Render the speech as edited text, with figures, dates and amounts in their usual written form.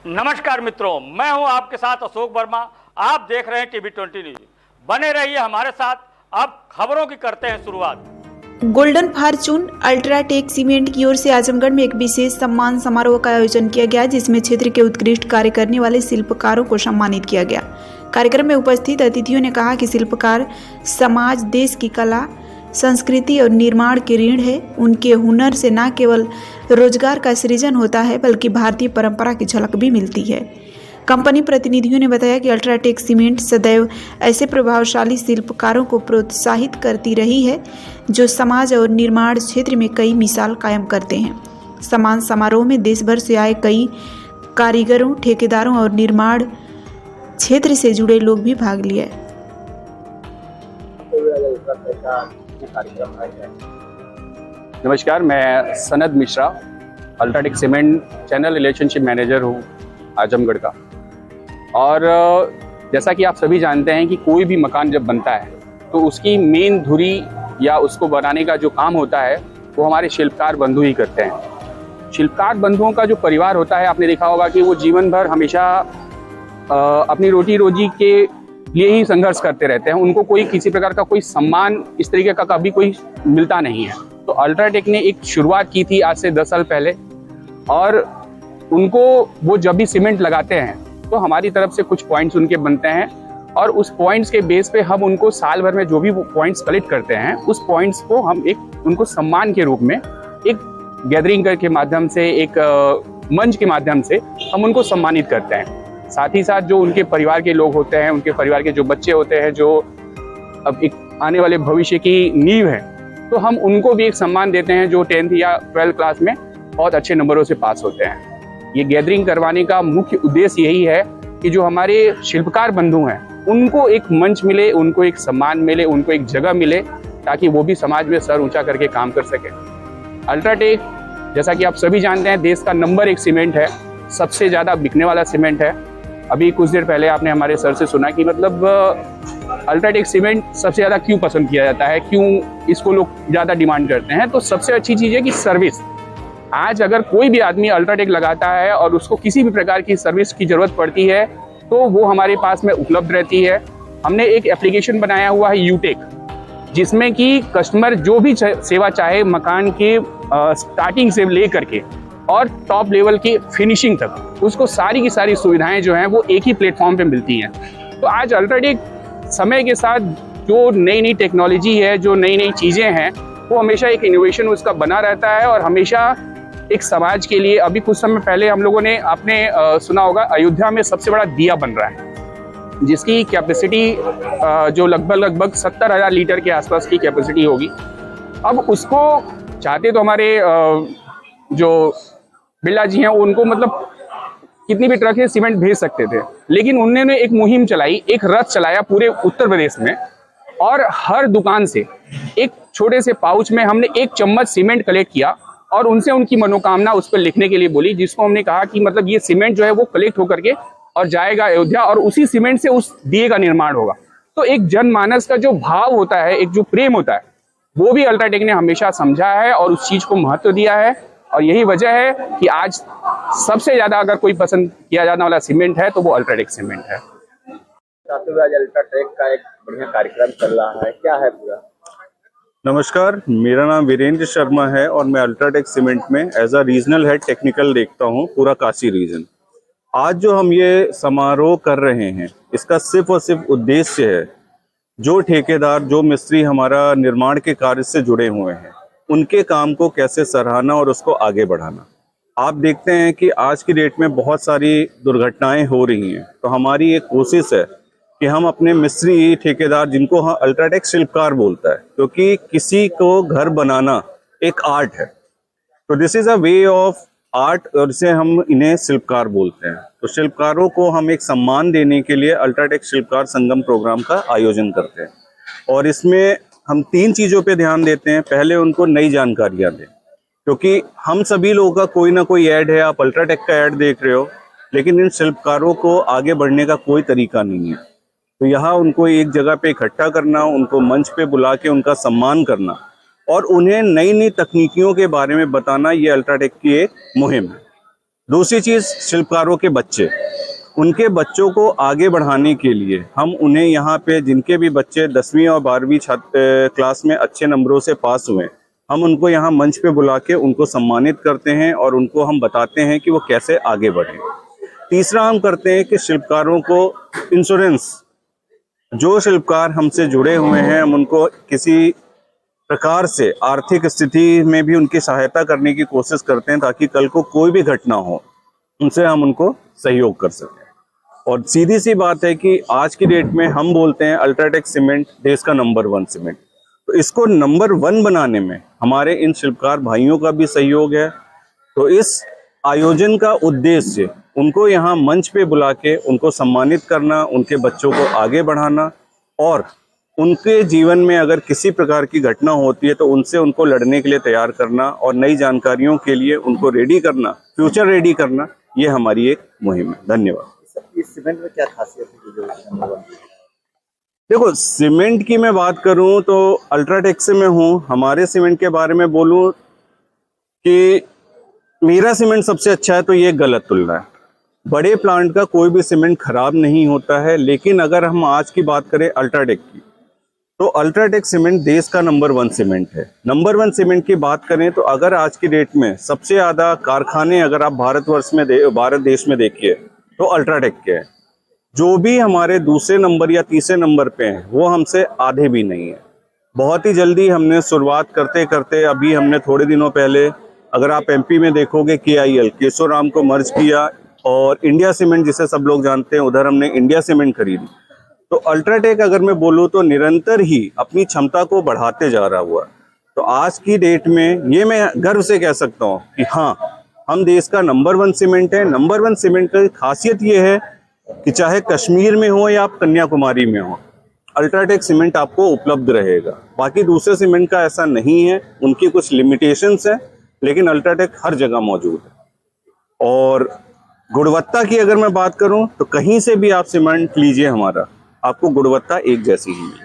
नमस्कार मित्रों, मैं हूं आपके साथ अशोक वर्मा। आप देख रहे हैं टीवी 20 न्यूज। बने रहिए हमारे साथ। अब खबरों की करते हैं शुरुआत। गोल्डन फॉर्चून अल्ट्राटेक सीमेंट की ओर से आजमगढ़ में एक विशेष सम्मान समारोह का आयोजन किया गया, जिसमें क्षेत्र के उत्कृष्ट कार्य करने वाले शिल्पकारों को सम्मानित किया गया। कार्यक्रम में उपस्थित अतिथियों ने कहा कि शिल्पकार समाज, देश की कला, संस्कृति और निर्माण के ऋण है। उनके हुनर से न केवल रोजगार का सृजन होता है, बल्कि भारतीय परंपरा की झलक भी मिलती है। कंपनी प्रतिनिधियों ने बताया कि अल्ट्राटेक सीमेंट सदैव ऐसे प्रभावशाली शिल्पकारों को प्रोत्साहित करती रही है, जो समाज और निर्माण क्षेत्र में कई मिसाल कायम करते हैं। सम्मान समारोह में देश भर से आए कई कारीगरों, ठेकेदारों और निर्माण क्षेत्र से जुड़े लोग भी भाग लिए। नमस्कार, मैं सनद Mishra, UltraTech cement channel relationship manager हूँ आजमगढ़ का। और जैसा कि आप सभी जानते हैं कि कोई भी मकान जब बनता है तो उसकी मेन धुरी या उसको बनाने का जो काम होता है वो हमारे शिल्पकार बंधु ही करते हैं। शिल्पकार बंधुओं का जो परिवार होता है, आपने देखा होगा कि वो जीवन भर हमेशा अपनी रोटी रोजी के लिए ही संघर्ष करते रहते हैं। उनको कोई किसी प्रकार का कोई सम्मान इस तरीके का कभी कोई मिलता नहीं है। तो अल्ट्राटेक ने एक शुरुआत की थी आज से 10 साल पहले, और उनको वो जब भी सीमेंट लगाते हैं तो हमारी तरफ से कुछ पॉइंट्स उनके बनते हैं, और उस पॉइंट्स के बेस पे हम उनको साल भर में जो भी वो पॉइंट्स कलेक्ट करते हैं, उस पॉइंट्स को हम एक उनको सम्मान के रूप में एक गैदरिंग के माध्यम से, एक मंच के माध्यम से हम उनको सम्मानित करते हैं। साथ ही साथ जो उनके परिवार के लोग होते हैं, उनके परिवार के जो बच्चे होते हैं, जो अब एक आने वाले भविष्य की नींव है, तो हम उनको भी एक सम्मान देते हैं जो 10th या 12th क्लास में बहुत अच्छे नंबरों से पास होते हैं। ये गैदरिंग करवाने का मुख्य उद्देश्य यही है कि जो हमारे शिल्पकार बंधु हैं उनको एक मंच मिले, उनको एक सम्मान मिले, उनको एक जगह मिले, ताकि वो भी समाज में सर ऊंचा करके काम कर सके। अल्ट्राटेक, जैसा कि आप सभी जानते हैं, देश का नंबर 1 सीमेंट है, सबसे ज़्यादा बिकने वाला सीमेंट है। अभी कुछ देर पहले आपने हमारे सर से सुना कि मतलब अल्ट्राटेक सीमेंट सबसे ज़्यादा क्यों पसंद किया जाता है, क्यों इसको लोग ज़्यादा डिमांड करते हैं। तो सबसे अच्छी चीज़ है कि सर्विस। आज अगर कोई भी आदमी अल्ट्राटेक लगाता है और उसको किसी भी प्रकार की सर्विस की ज़रूरत पड़ती है तो वो हमारे पास में उपलब्ध रहती है। हमने एक एप्लीकेशन बनाया हुआ है यूटेक, जिसमें कि कस्टमर जो भी सेवा चाहे, मकान के स्टार्टिंग से ले करके और टॉप लेवल की फिनिशिंग तक, उसको सारी की सारी सुविधाएं जो हैं वो एक ही प्लेटफॉर्म पे मिलती हैं। तो आज अल्ट्राटेक समय के साथ जो नई नई टेक्नोलॉजी है, जो नई नई चीज़ें हैं, वो हमेशा एक इनोवेशन उसका बना रहता है, और हमेशा एक समाज के लिए। अभी कुछ समय पहले हम लोगों ने आपने सुना होगा, अयोध्या में सबसे बड़ा दिया बन रहा है, जिसकी कैपेसिटी जो लगभग 70,000 लीटर के आसपास की कैपेसिटी होगी। अब उसको चाहते तो हमारे जो बिरला जी हैं, उनको मतलब कितनी भी ट्रक है सीमेंट भेज सकते थे, लेकिन उन्होंने एक मुहिम चलाई, एक रथ चलाया पूरे उत्तर प्रदेश में, और हर दुकान से एक छोटे से पाउच में हमने 1 चम्मच सीमेंट कलेक्ट किया और उनसे उनकी मनोकामना उस पर लिखने के लिए बोली, जिसको हमने कहा कि मतलब ये सीमेंट जो है वो कलेक्ट होकर के और जाएगा अयोध्या, और उसी सीमेंट से उस दिए का निर्माण होगा। तो एक जनमानस का जो भाव होता है, एक जो प्रेम होता है, वो भी अल्ट्राटेक ने हमेशा समझा है और उस चीज को महत्व दिया है। और यही वजह है कि आज सबसे ज्यादा अगर कोई पसंद किया जाने वाला सीमेंट है तो वो अल्ट्राटेक सीमेंट है। आज अल्ट्राटेक का एक बढ़िया कार्यक्रम चल रहा है, क्या है पूरा? नमस्कार, मेरा नाम वीरेंद्र शर्मा है और मैं अल्ट्राटेक सीमेंट में as a regional head technical देखता हूं पूरा काशी रीजन। आज जो हम ये समारोह कर रहे हैं, इसका सिर्फ और सिर्फ उद्देश्य है, जो ठेकेदार, जो मिस्त्री हमारा निर्माण के कार्य से जुड़े हुए हैं, उनके काम को कैसे सराहना और उसको आगे बढ़ाना। आप देखते हैं कि आज की डेट में बहुत सारी दुर्घटनाएं हो रही हैं, तो हमारी एक कोशिश है कि हम अपने मिस्त्री, ठेकेदार, जिनको हम अल्ट्राटेक शिल्पकार बोलता है, क्योंकि किसी को घर बनाना एक आर्ट है, तो this is a way of art, और इसे हम इन्हें शिल्पकार बोलते हैं। तो शिल्पकारों को हम एक सम्मान देने के लिए अल्ट्राटेक शिल्पकार संगम प्रोग्राम का आयोजन करते हैं, और इसमें हम 3 चीज़ों पे ध्यान देते हैं। पहले उनको नई जानकारियाँ दें, क्योंकि हम सभी लोगों का कोई ना कोई ऐड है, आप अल्ट्राटेक का ऐड देख रहे हो, लेकिन इन शिल्पकारों को आगे बढ़ने का कोई तरीका नहीं है। तो यहाँ उनको एक जगह पे इकट्ठा करना, उनको मंच पे बुला के उनका सम्मान करना और उन्हें नई नई तकनीकियों के बारे में बताना, ये अल्ट्राटेक की एक मुहिम है। दूसरी चीज शिल्पकारों के बच्चे, उनके बच्चों को आगे बढ़ाने के लिए हम उन्हें यहाँ पे जिनके भी बच्चे 10वीं और 12वीं क्लास में अच्छे नंबरों से पास हुए, हम उनको यहाँ मंच पे बुला के उनको सम्मानित करते हैं और उनको हम बताते हैं कि वो कैसे आगे बढ़े। तीसरा हम करते हैं कि शिल्पकारों को इंश्योरेंस, जो शिल्पकार हमसे जुड़े हुए हैं हम उनको किसी प्रकार से आर्थिक स्थिति में भी उनकी सहायता करने की कोशिश करते हैं ताकि कल को कोई भी घटना हो उनसे हम उनको सहयोग कर सकें। और सीधी सी बात है कि आज की डेट में हम बोलते हैं अल्ट्राटेक सीमेंट देश का नंबर 1 सीमेंट, तो इसको नंबर 1 बनाने में हमारे इन शिल्पकार भाइयों का भी सहयोग है। तो इस आयोजन का उद्देश्य उनको यहाँ मंच पे बुला के उनको सम्मानित करना, उनके बच्चों को आगे बढ़ाना और उनके जीवन में अगर किसी प्रकार की घटना होती है तो उनसे उनको लड़ने के लिए तैयार करना और नई जानकारियों के लिए उनको रेडी करना, फ्यूचर रेडी करना, ये हमारी एक मुहिम है। धन्यवाद। इस सीमेंट में क्या खासियत है जो नंबर 1? देखो, सीमेंट की मैं बात करूं तो अल्ट्राटेक से मैं हूं। हमारे सीमेंट के बारे में बोलूं कि मेरा सीमेंट सबसे अच्छा है तो ये गलत तुलना है। बड़े प्लांट का कोई भी सीमेंट खराब नहीं होता है, लेकिन अगर हम आज की बात करें अल्ट्राटेक की तो अल्ट्राटेक सीमेंट देश का नंबर 1 सीमेंट है। नंबर 1 सीमेंट की बात करें तो अगर आज की डेट में सबसे ज़्यादा कारखाने अगर आप भारत देश में देखिए तो अल्ट्राटेक के हैं। जो भी हमारे दूसरे नंबर या तीसरे नंबर पे हैं वो हमसे आधे भी नहीं है। बहुत ही जल्दी हमने शुरुआत करते करते अभी हमने थोड़े दिनों पहले अगर आप एमपी में देखोगे KIL केशोराम को मर्ज किया और इंडिया सीमेंट जिसे सब लोग जानते हैं उधर हमने इंडिया सीमेंट खरीदी। तो अल्ट्राटेक अगर मैं बोलूँ तो निरंतर ही अपनी क्षमता को बढ़ाते जा रहा हुआ। तो आज की डेट में ये मैं गर्व से कह सकता हूँ कि हाँ, हम देश का नंबर 1 सीमेंट है। नंबर 1 सीमेंट की खासियत ये है कि चाहे कश्मीर में हो या आप कन्याकुमारी में हो, अल्ट्राटेक सीमेंट आपको उपलब्ध रहेगा। बाकी दूसरे सीमेंट का ऐसा नहीं है, उनकी कुछ लिमिटेशंस है, लेकिन अल्ट्राटेक हर जगह मौजूद है। और गुणवत्ता की अगर मैं बात करूं तो कहीं से भी आप सीमेंट लीजिए हमारा, आपको गुणवत्ता एक जैसी ही मिलेगी।